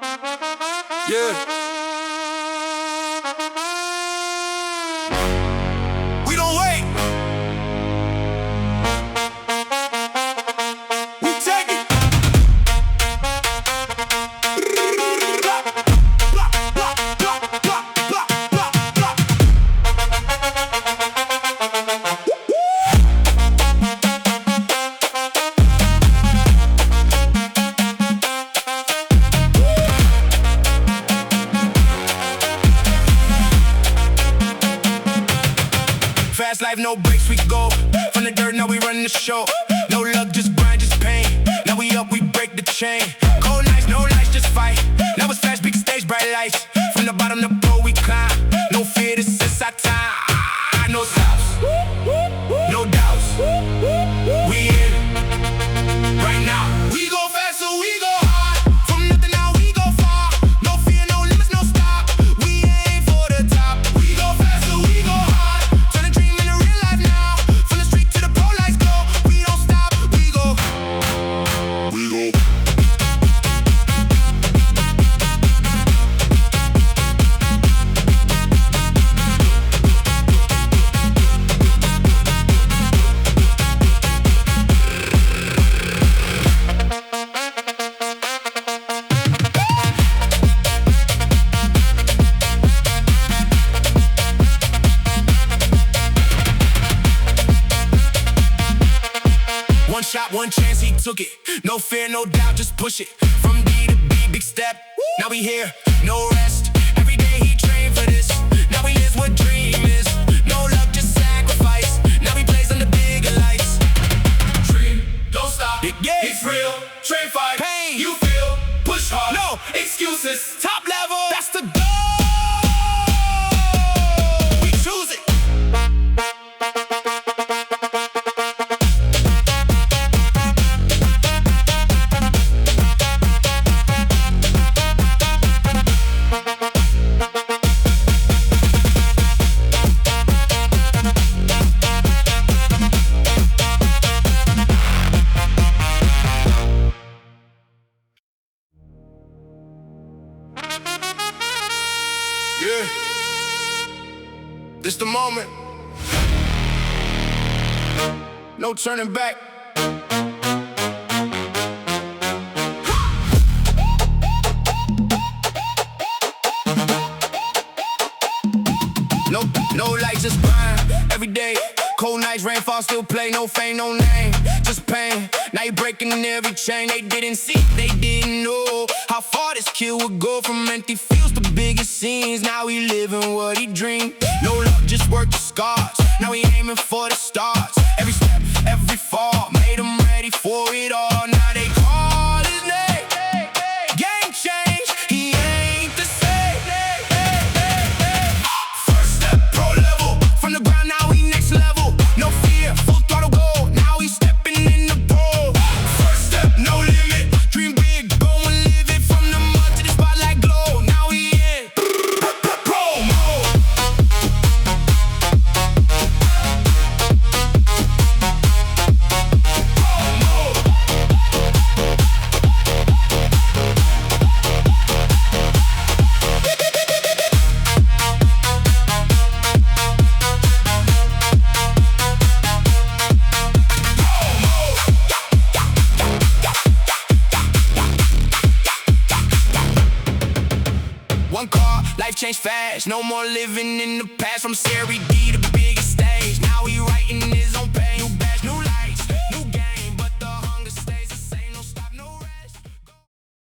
Yeah. We don't wait. We take it. Fast life, no breaks, we go from the dirt, now we run the show. No luck, just grind, just pain. Now we up, we break the chain. Cold nights, no lights, just fight. Now it's fast, big stage, bright lights. From the bottom, the pro, we climb. No fear, this is our time. No stops, no doubts. We in right now. We go fast, so we go hard. From nothing, now we go far. No fear, no limits, no stop. We aim for the top. We go fast, so we go hard. Turn a dream into real life now. From the street to the pro lights glow. We don't stop, we go. One shot, one chance, he took it. No fear, no doubt, just push it. From D to B, big step. Now we here, no rest. Every day he trained for this. Now he lives what dream is. No luck, just sacrifice. Now he plays under bigger lights. Dream, don't stop. Yeah. It's real. Train fight. Pain. You feel. Push hard. No excuses. Top level. That's the goal. We choose it. Yeah, this the moment. No turning back. No lights, just grind every day. Cold nights, rainfall, still play. No fame, no name, just pain. Now you breaking every chain. They didn't see, they didn't know how far this kid would go. From empty fields to biggest scenes. Now he living what he dreamed. No luck, just work the scars. Now he aiming for the stars. Every step, every fall made him ready for it all. Now they call his name. Game change, he ain't the same. First step, pro level. From the ground, now he next level. No fear, full throttle go. Now he's stepping in the pro. First step, no limit. Dream big, go and live it. From the mud to the spotlight glow. Now he in pro mode. One car, life changed fast. No more living in the past. From Series D to biggest stage. Now he writing his own page. New badge, new life.